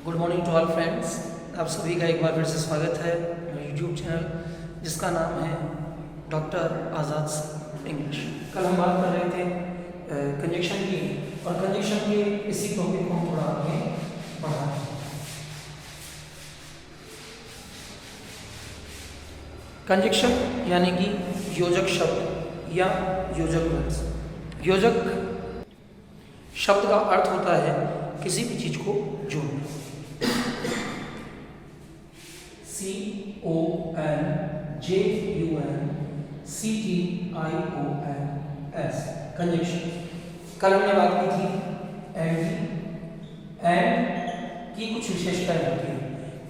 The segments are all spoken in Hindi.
Good morning to all friends. आप सभी का एक बार फिर से स्वागत है मेरे यूट्यूब चैनल जिसका नाम है डॉक्टर आज़ाद इंग्लिश। कल हम बात कर रहे थे कंजक्शन की, और कंजक्शन के इसी टॉपिक को हम थोड़ा आगे बढ़ा रहे हैं। कंजक्शन यानी कि योजक शब्द या योजक वर्ड्स। योजक शब्द का अर्थ होता है किसी भी चीज को जोड़ना। CONJUNCTIONS conjunction. कल हमने बात की थी एंड की कुछ विशेषताएं होती हैं,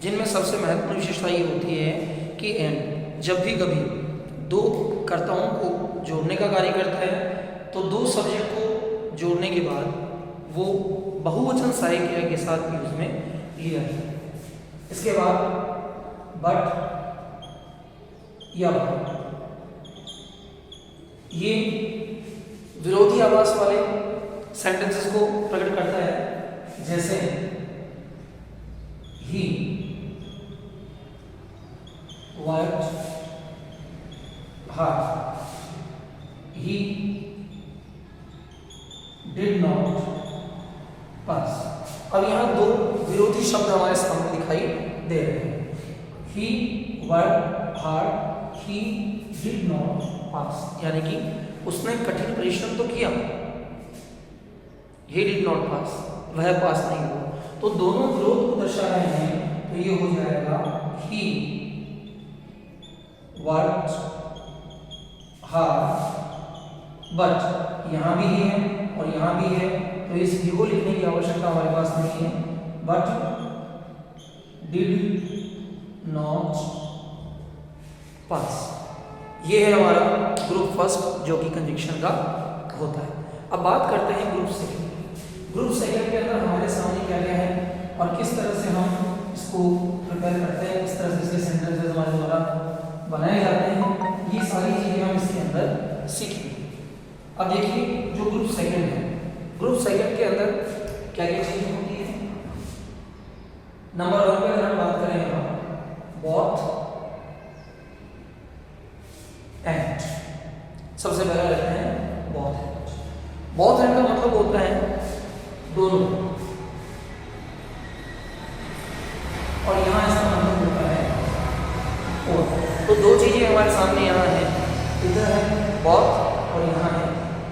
जिनमें सबसे महत्वपूर्ण विशेषता ये होती है कि एंड जब भी कभी दो कर्ताओं को जोड़ने का कार्य करता है तो दो सब्जेक्ट को जोड़ने के बाद वो बहुवचन सहायक क्रिया के साथ भी उसमें लिया जाए। इसके बाद बट या ये विरोधी आवास वाले सेंटेंसेस को प्रकट करता है, जैसे he worked hard, he did not pass. अब यहाँ दो विरोधी शब्द हमारे सामने दिखाई दे रहे हैं। He worked hard, he did not pass, यानी कि उसने कठिन परिश्रम तो किया, ही डिड नॉट पास, वह पास नहीं हुआ। तो दोनों विरोध को दर्शा रहे हैं, तो ये हो जाएगा ही वर्कड हार्ड, बट यहाँ भी है और यहाँ भी है, तो इस भी को लिखने की आवश्यकता हमारे पास नहीं है। बट डिड नॉट पास, ये है हमारा ग्रुप फर्स्ट जो कि कंजक्शन का होता है। अब बात करते हैं ग्रुप सेकंड। ग्रुप सेकंड के अंदर हमारे सामने क्या क्या है और किस तरह से हम इसको प्रिपेयर करते हैं, किस तरह से इसके सेंटेंसेस हमारे द्वारा बनाए जाते हैं, ये सारी चीजें हम इसके अंदर सीखेंगे। अब देखिए जो ग्रुप सेकंड है, ग्रुप सेकंड के अंदर क्या क्या चीजें होती है। नंबर 1 पे अगर हम बात करें हम बोथ एंड, सबसे पहला लेते हैं बोथ एंड। बोथ एंड का मतलब होता है दोनों, और यहाँ इसका मतलब होता है और। तो दो चीजें हमारे सामने यहाँ है, इधर है बोथ और यहाँ है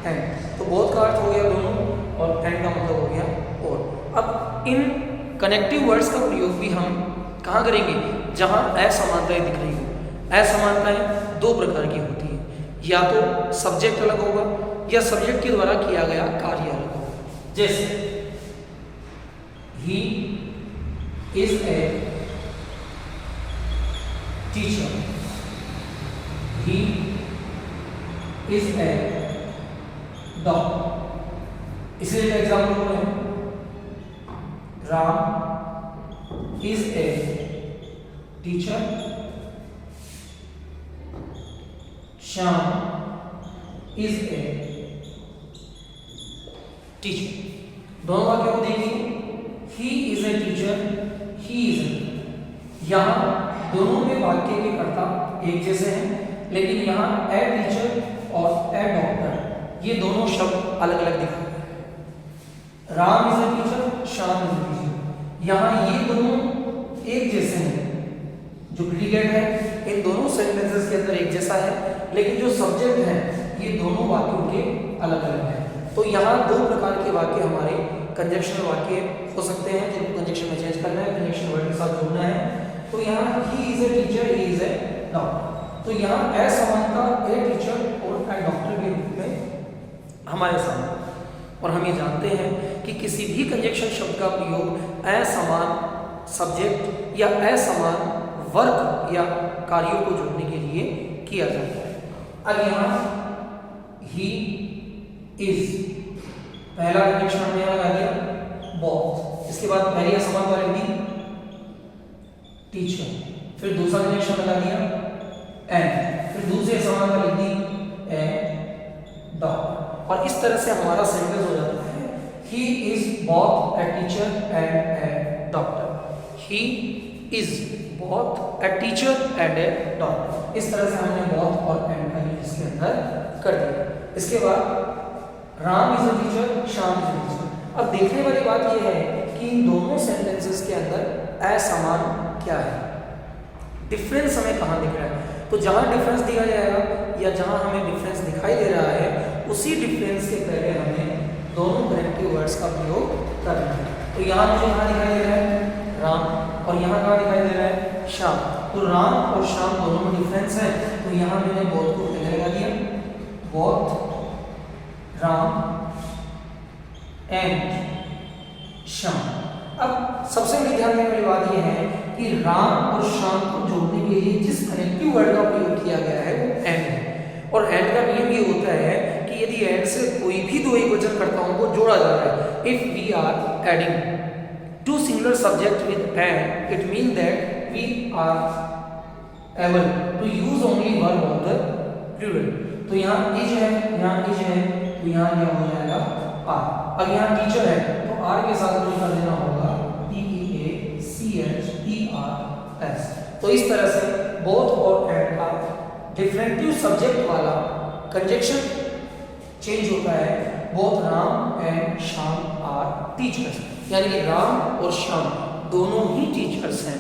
एंड। तो बोथ का अर्थ हो गया दोनों और एंड का मतलब हो गया और। अब इन कनेक्टिव वर्ड्स का प्रयोग भी हम कहाँ करेंगे, जहाँ असमानताएं दिख रही हो। असमानताएं दो प्रकार की होती है, या तो सब्जेक्ट अलग होगा या सब्जेक्ट के द्वारा किया गया कार्य अलग होगा। जैसे he is a teacher, he is a doctor. इसलिए का एग्जाम्पल हो रहे हैं, Ram is a teacher, Shyam is a teacher. दोनों वाक्य को देखिए, he is a teacher, he is a. यहाँ दोनों में वाक्य के कर्ता एक जैसे हैं, लेकिन यहाँ ए टीचर और ए डॉक्टर ये दोनों शब्द अलग अलग दिखाई दे रहे हैं। Ram is a teacher, Shyam is a teacher, यहाँ ये दोनों एक जैसे हैं। जो प्रीडिकेट है इन दोनों सेंटेंसेस के अंदर एक जैसा है, लेकिन जो सब्जेक्ट है ये दोनों वाक्यों के अलग अलग हैं। तो यहाँ दो प्रकार के वाक्य हमारे कंजक्शनल वाक्य हो सकते हैं, जिनको कंजक्शन में चेंज करना है, कंजक्शन वर्ड के साथ जोड़ना है। तो यहाँ he is a teacher, he is a doctor. तो यहाँ असमानता ए टीचर और ए डॉक्टर के रूप में हमारे सामने। और हम ये जानते हैं कि किसी भी कंजक्शन शब्द का प्रयोग असमान सब्जेक्ट या असमान वर्ग या कार्यों को जोड़ने के लिए किया जाता है। अब यहाँ ही इज पहला कंजक्शन हमने लगा दिया बोथ, इसके बाद पहली असमानता लिख दी टीचर, फिर दूसरा कंजक्शन लगा दिया एंड, फिर दूसरी असमानता लिख दी ए डॉक्टर। और इस तरह से हमारा सेंटेंस हो जाता है, he is both a teacher and A doctor. He is both a teacher and a dog. इस तरह से हमने बोथ और एंड का यूज इसके अंदर कर दिया। इसके बाद Ram is a teacher, Shyam is a teacher. अब देखने वाली बात यह है कि इन दोनों सेंटेंसेस के अंदर असमान क्या है, डिफरेंस हमें कहाँ दिख रहा है। तो जहाँ डिफरेंस दिया जाएगा या जहाँ हमें डिफरेंस दिखाई दे रहा है उसी डिफरेंस के पहले हमें दोनों कनेक्टिव वर्ड्स का प्रयोग करना है। तो यहाँ मुझे कहाँ दिखाई दे रहा है राम, और यहाँ कहाँ दिखाई दे रहा है श्याम। तो राम और श्याम दोनों में डिफरेंस है, तो यहाँ मैंने बोथ को पहले लगा दिया, बोथ राम एंड श्याम। अब सबसे बड़ी ध्यान देने वाली बात यह है कि राम और श्याम को जोड़ने के लिए जिस कनेक्टिव वर्ड का प्रयोग किया गया है वो एंड है। और एंड का नियम ये होता है कि यदि एंड से कोई भी दो एकवचन कर्ताओं को जोड़ा जा रहा है, if we are adding two singular subject with and, it mean that we are able to use only verb of the plural. तो यहाँ इज है, यहाँ इज है, तो यहाँ क्या हो जाएगा आर। अब यहाँ टीचर है तो आर के साथ मुझे कर देना होगा TEACHERS। तो इस तरह से बोथ और एंड का डिफरेंटिव सब्जेक्ट वाला कंजक्शन चेंज होता है। Both Ram and Shyam are teachers, यानी कि राम और श्याम दोनों ही टीचर्स हैं।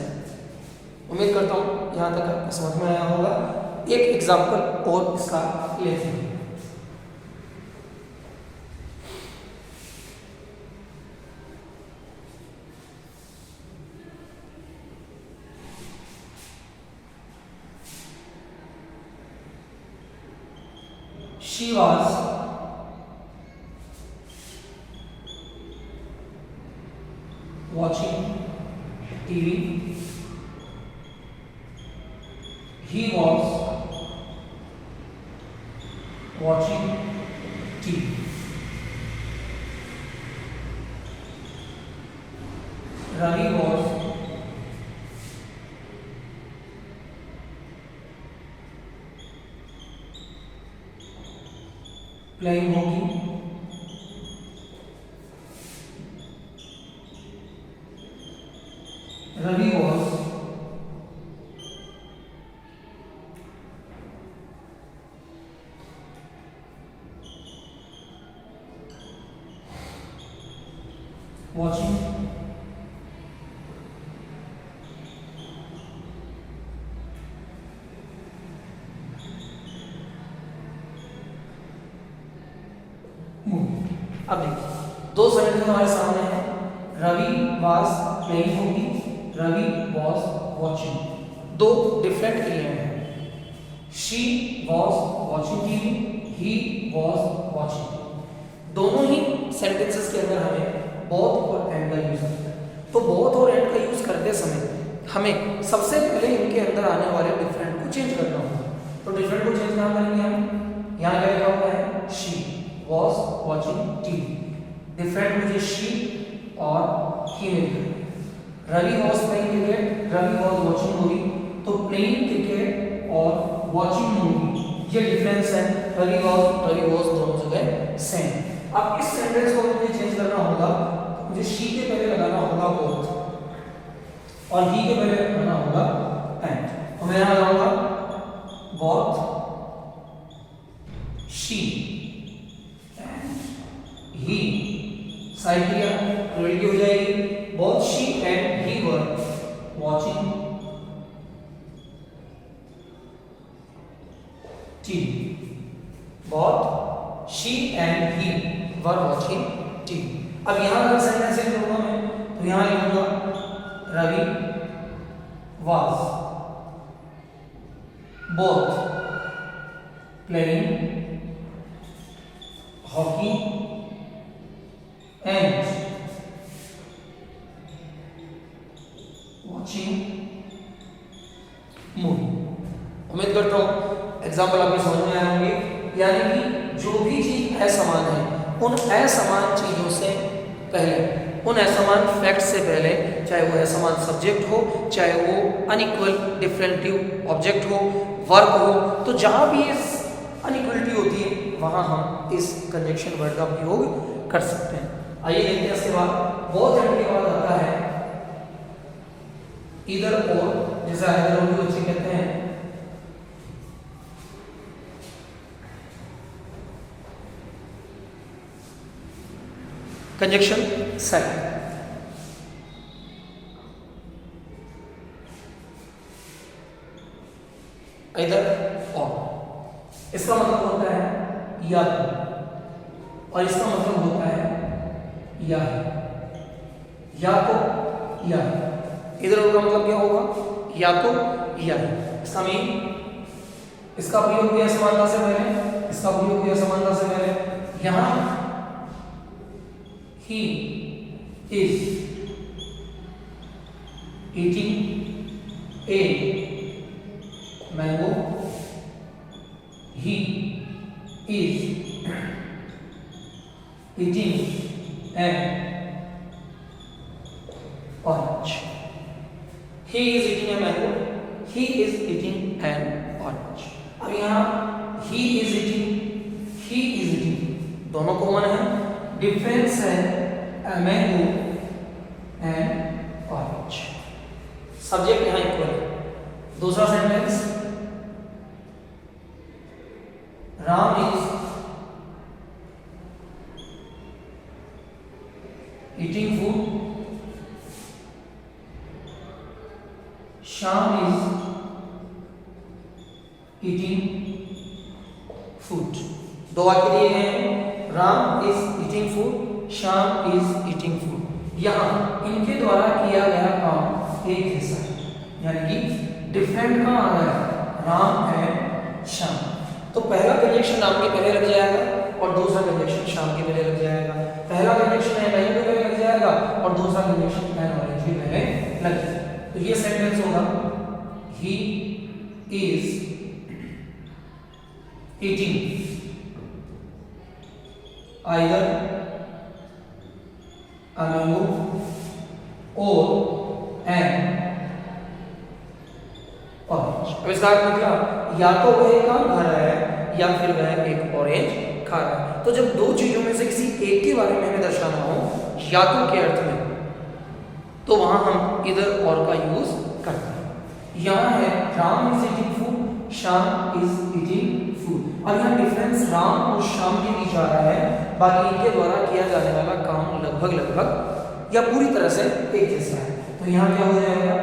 उम्मीद करता हूँ यहाँ तक आपको समझ में आया होगा। एक एग्जाम्पल और इसका लेते हैं। She was watching TV. He was watching TV. Ravi was playing hockey. Ravi was watching movie। अब देखिए दो सेंटेंस हमारे सामने हैं। रवि वाज प्लेइंग होगी, रवि वाज वाचिंग। दो डिफरेंट क्रियाएं हैं। She was watching TV, he was watching. दोनों ही सेंटेंसेस के अंदर हमें बोथ और एंड का यूज करना है। तो बोथ और एंड का यूज करते समय हमें सबसे पहले इनके अंदर आने वाले डिफरेंट को चेंज करना होगा। तो डिफरेंट को चेंज कहाँ करेंगे हम? यहाँ क्या लिखा हुआ है? She was watching TV। Different मुझे she और he मिल गए। Ravi was playing cricket, Ravi was watching movie। तो playing cricket और watching movie ये डिफरेंस है। रवि was दोनों जगह सेम। अब इस सेंटेंस को मुझे चेंज करना होगा, मुझे she के पहले लगाना होगा both और he के पहले लगाना होगा and। तो मैं यहाँ लगाऊंगा both she ही। साइड किया रेडी हो जाएगी। Both she and he were watching TV. Both she and he were watching TV. अब यहां अगर सेंटेंस चेंज करूंगा मैं तो यहां लिखूंगा Ravi was both playing hockey and watching movie। उम्मीद करता हूँ एग्जाम्पल आपको समझ में आए होंगे। यानी कि जो भी चीज असमान है उन असमान चीजों से पहले, उन असमान फैक्ट से पहले, चाहे वो असमान सब्जेक्ट हो, चाहे वो अनइक्वल डिफरेंटिव ऑब्जेक्ट हो, वर्ब हो, तो जहां भी अनइक्वलिटी होती है वहां हम इस कंजक्शन वर्ड का प्रयोग कर सकते हैं। आइए देखते हैं इसके बाद बोथ एंड के बाद आता है इधर और, जैसे इधर और भी बच्चे कहते हैं। कंजक्शन सेकंड, इधर और, इसका मतलब होता है या तो, और इसका मतलब होता है या तो या। इधर का मतलब क्या होगा, या तो या। इसका मीन, इसका प्रयोग किया समानता से पहले, इसका प्रयोग किया समानता से पहले। यहां he is eating a mango, he is eating an orange. He is eating a mango. He is eating an orange. अब यहाँ he is eating दोनों कॉमन है, डिफरेंस है a mango and orange। Subject यहाँ इक्वल है। दूसरा sentence, Ram is eating food, Shyam is eating food। दो वाक्य दिए गए हैं, Ram is eating food, Shyam is eating food. यहाँ इनके द्वारा किया गया काम एक जैसा है, यानी कि डिफरेंट काम आ गया, राम है श्याम। तो पहला कंजक्शन नाम के पहले लग जाएगा और दूसरा कंजक्शन शाम के पहले लग जाएगा। पहला कंजक्शन है मैंगो के पहले लग जाएगा और दूसरा कंजक्शन है ऑरेंज के पहले लग जाएगा। तो ये सेंटेंस होगा, he is eating either a mango or an orange। अब इसका अर्थ निकला, या तो वह एक काम खा रहा है या फिर वह एक ऑरेंज खा रहा है। तो जब दो चीजों में से किसी एक के बारे में हमें दर्शाना हो या तो के अर्थ में, तो वहां हम इधर और का यूज करते हैं। यहाँ है Ram is eating food, Shyam is eating food. अब यहाँ डिफरेंस राम और श्याम के बीच आ रहा है, बाकी इनके द्वारा किया जाने वाला काम लगभग या पूरी तरह से एक जैसा है। तो यहाँ क्या हो जाएगा,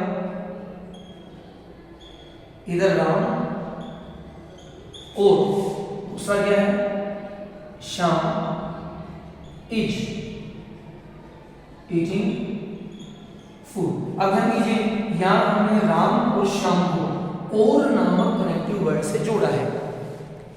इधर राम और दूसरा क्या है श्याम इज ईटिंग फूड। अब ध्यान दीजिए, यहां हमने राम और श्याम को और नामक कनेक्टिव वर्ड से जोड़ा है।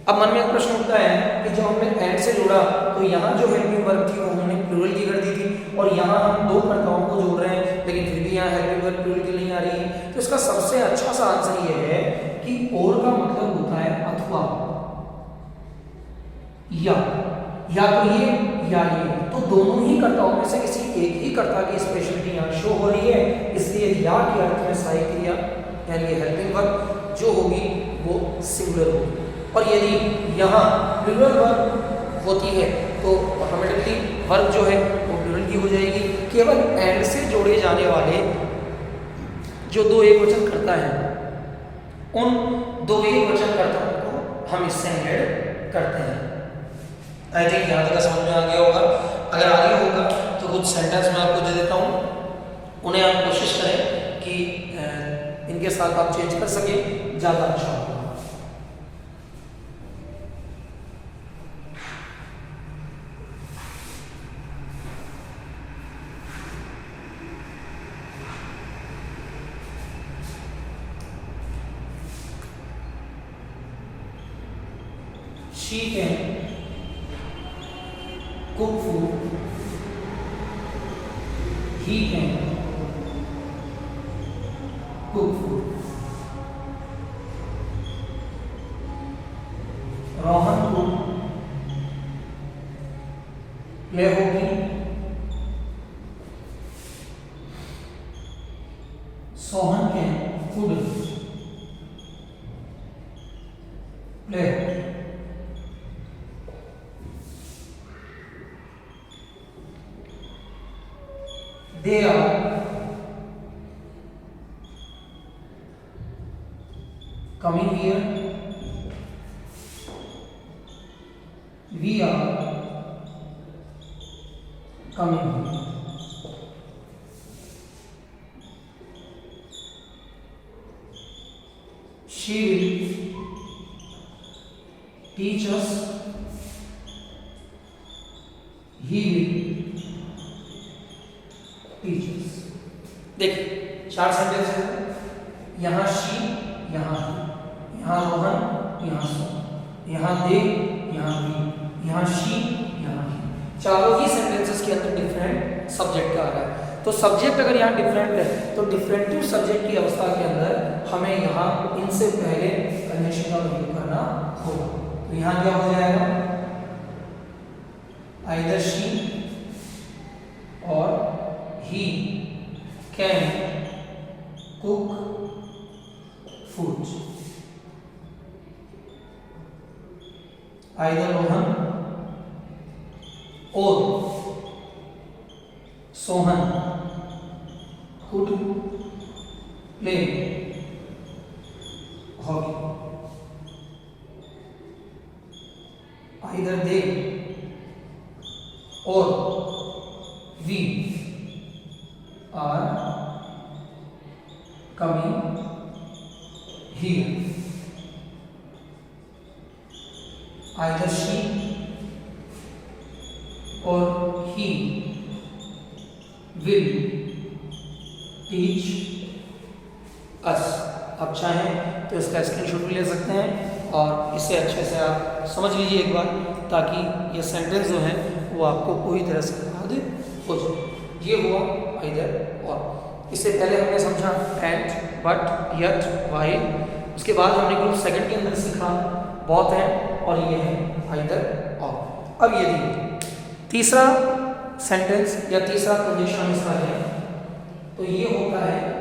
अब मन में एक प्रश्न उठता है कि जब हमने एंड से जोड़ा तो यहाँ जो हेल्पिंग वर्ब थी वो हमने प्लूरल की कर दी थी, और यहाँ हम दो कर्ताओं को जोड़ रहे हैं लेकिन फिर भी यहाँ हेल्पिंग वर्ब प्लूरल की नहीं आ रही है। तो इसका सबसे अच्छा सा आंसर ये है कि और का मतलब होता है अथवा, या तो ये या ये। तो दोनों ही कर्ताओं में से किसी एक ही कर्ता की स्पेशलिटी यहाँ शो हो रही है, इसलिए या के अर्थ में सहायक क्रिया यानी हेल्पिंग वर्ब जो होगी वो सिंगुलर होगी। और यदि यहाँ प्लूरल वर्ब होती है तो ऑटोमेटिकली वर्ब जो है वो प्लूरल की हो जाएगी। केवल एंड से जोड़े जाने वाले जो दो एक वचन करता है, उन दो एक वचन कर्ताओं को हम इससे ऐड करते हैं। आई थिंक यहाँ तक समझ में आ गया होगा। अगर आगे होगा तो कुछ सेंटेंस मैं आपको दे देता हूँ, उन्हें आप कोशिश करें कि इनके साथ आप चेंज कर सके, ज़्यादा अच्छा होगा। She can cook food. He can cook food. Rohan को प्ले होगी। Sohan can could play. They are coming here, we are coming here. She will teach us, he will teach us. देखिए 4 सेंटेंस है, यहाँ शी, यहाँ ही, यहाँ रोहन, यहाँ सोहन, यहाँ दे, यहाँ भी, यहाँ शी, यहाँ ही। चारों ही सेंटेंसेस के अंदर डिफरेंट सब्जेक्ट का आ रहा है। तो सब्जेक्ट अगर यहाँ डिफरेंट है तो डिफरेंटिव सब्जेक्ट की अवस्था के अंदर हमें यहाँ इनसे पहले कंजंक्शन का प्रयोग करना होगा। तो यहाँ क्या हो जाएगा, आइदर शी और he can cook food, either Rohan और Sohan could play hockey, either they or we are coming here, either she or he will teach us। आप चाहें तो इसका स्क्रीनशॉट भी ले सकते हैं और इसे अच्छे से आप समझ लीजिए एक बार, ताकि ये सेंटेंस जो है वो आपको पूरी तरह से याद हो जाए। ये हुआ आइदर और। इससे पहले हमने समझा एंड, बट, यट, व्हाइल। उसके बाद हमने ग्रुप सेकंड के अंदर सीखा बहुत है और ये है आइदर और। अब ये देखिए तीसरा सेंटेंस या तीसरा कंडीशन इसका है, तो ये होता है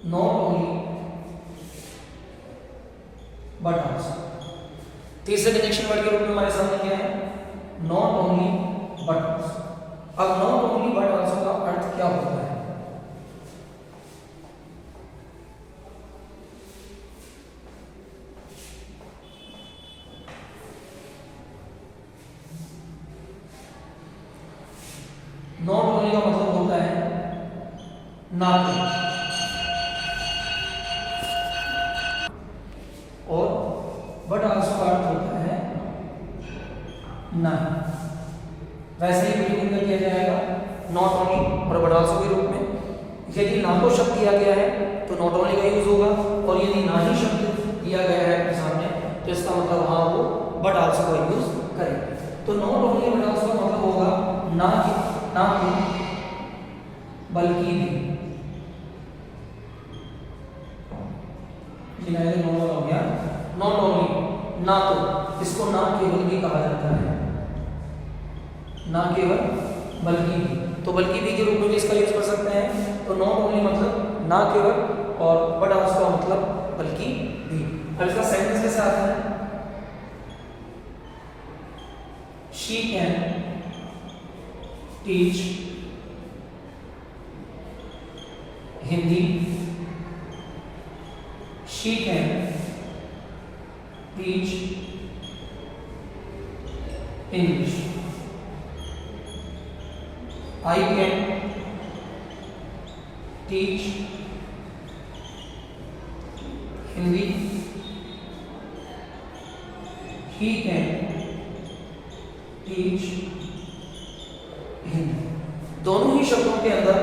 नॉट ओनली बट आल्सो। तीसरे कंजंक्शन वर्ड के रूप में हमारे सामने क्या है, नॉट ओनली बट आल्सो। अब नॉट ओनली बट आल्सो का अर्थ क्या होता है, नॉट ओनली का मतलब होता है ना केवल, और बट आल्सो का अर्थ होता है ना। वैसे ही बिल्कुल किया जाएगा नॉट ओनली और बट आल्सो के रूप में। यदि ना तो शब्द दिया गया है तो नॉट ओनली का यूज होगा, और यदि ना ही शब्द दिया गया है अपने सामने तो इसका मतलब हाँ वो बट आल्सो का यूज करेंगे। तो नॉट ओनली बट आल्सो का मतलब होगा ना कि बल्कि भी। नॉर्मल हो गया, नॉट ओनली ना तो, इसको ना केवल भी कहा जाता है, ना केवल बल्कि भी। तो बल्कि भी के रूप में भी इसका यूज कर सकते हैं। तो नॉट ओनली मतलब ना केवल और बट आल्सो का मतलब बल्कि भी। अब इसका सेंटेंस कैसे आता है, she can teach Hindi, she can teach English, I can teach Hindi, he can teach Hindi. दोनों ही शब्दों के अंदर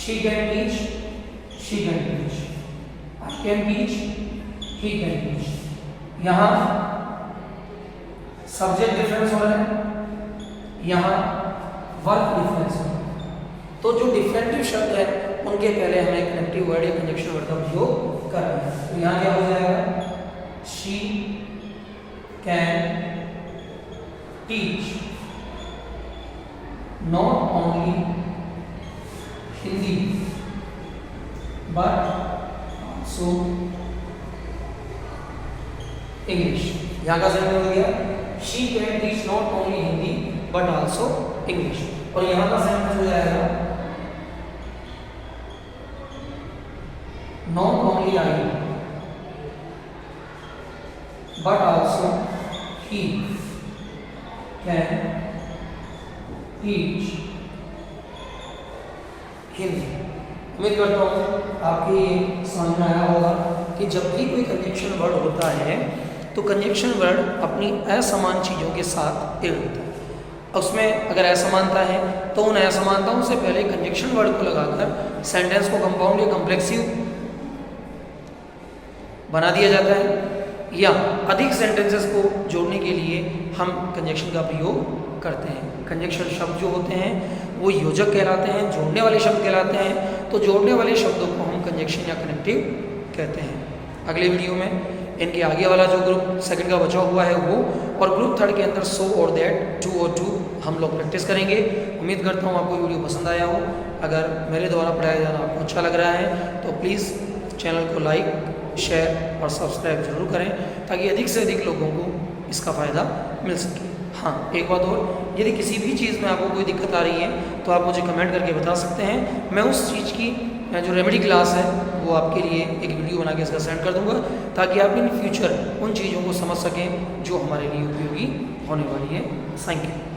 she can teach, she can teach, I can teach, he can teach। यहाँ सब्जेक्ट डिफरेंस हो रहा है, यहाँ वर्ब डिफरेंस हो रहा है। तो जो डिफरेंटिव शब्द है उनके पहले हमें कनेक्टिव वर्ड या कंजंक्शन वर्ड का उपयोग करना है। तो यहाँ क्या हो जाएगा, she can teach not only Hindi but also English. यहाँ का सेंटेंस हो गया, she can teach not only Hindi but also English. और यहाँ का सेंटेंस हो जाएगा not only I but also he can teach Hindi. उम्मीद करता हूँ आपके ये समझ में आया होगा कि जब भी कोई कंजक्शन वर्ड होता है तो कंजक्शन वर्ड अपनी असमान चीज़ों के साथ एड होता है। उसमें अगर असमानता है तो उन असमानताओं से पहले कंजक्शन वर्ड को लगाकर सेंटेंस को कंपाउंड या कॉम्प्लेक्सिव बना दिया जाता है, या अधिक सेंटेंसेस को जोड़ने के लिए हम कंजक्शन का प्रयोग करते हैं। कंजक्शन शब्द जो होते हैं वो योजक कहलाते हैं, जोड़ने वाले शब्द कहलाते हैं। तो जोड़ने वाले शब्दों को हम कंजक्शन या कनेक्टिव कहते हैं। अगले वीडियो में इनके आगे वाला जो ग्रुप सेकंड का बचा हुआ है वो, और ग्रुप थर्ड के अंदर सो और दैट, टू और टू हम लोग प्रैक्टिस करेंगे। उम्मीद करता हूँ आपको वीडियो पसंद आया हो। अगर मेरे द्वारा पढ़ाया जाना आपको अच्छा लग रहा है तो प्लीज़ चैनल को लाइक, शेयर और सब्सक्राइब जरूर करें ताकि अधिक से अधिक लोगों को इसका फ़ायदा मिल सके। हाँ, एक बात और, यदि किसी भी चीज़ में आपको कोई दिक्कत आ रही है तो आप मुझे कमेंट करके बता सकते हैं। मैं उस चीज़ की जो रेमेडी क्लास है वो आपके लिए एक वीडियो बना के इसका सेंड कर दूंगा ताकि आप इन फ्यूचर उन चीज़ों को समझ सकें जो हमारे लिए उपयोगी होने वाली है। Thank you.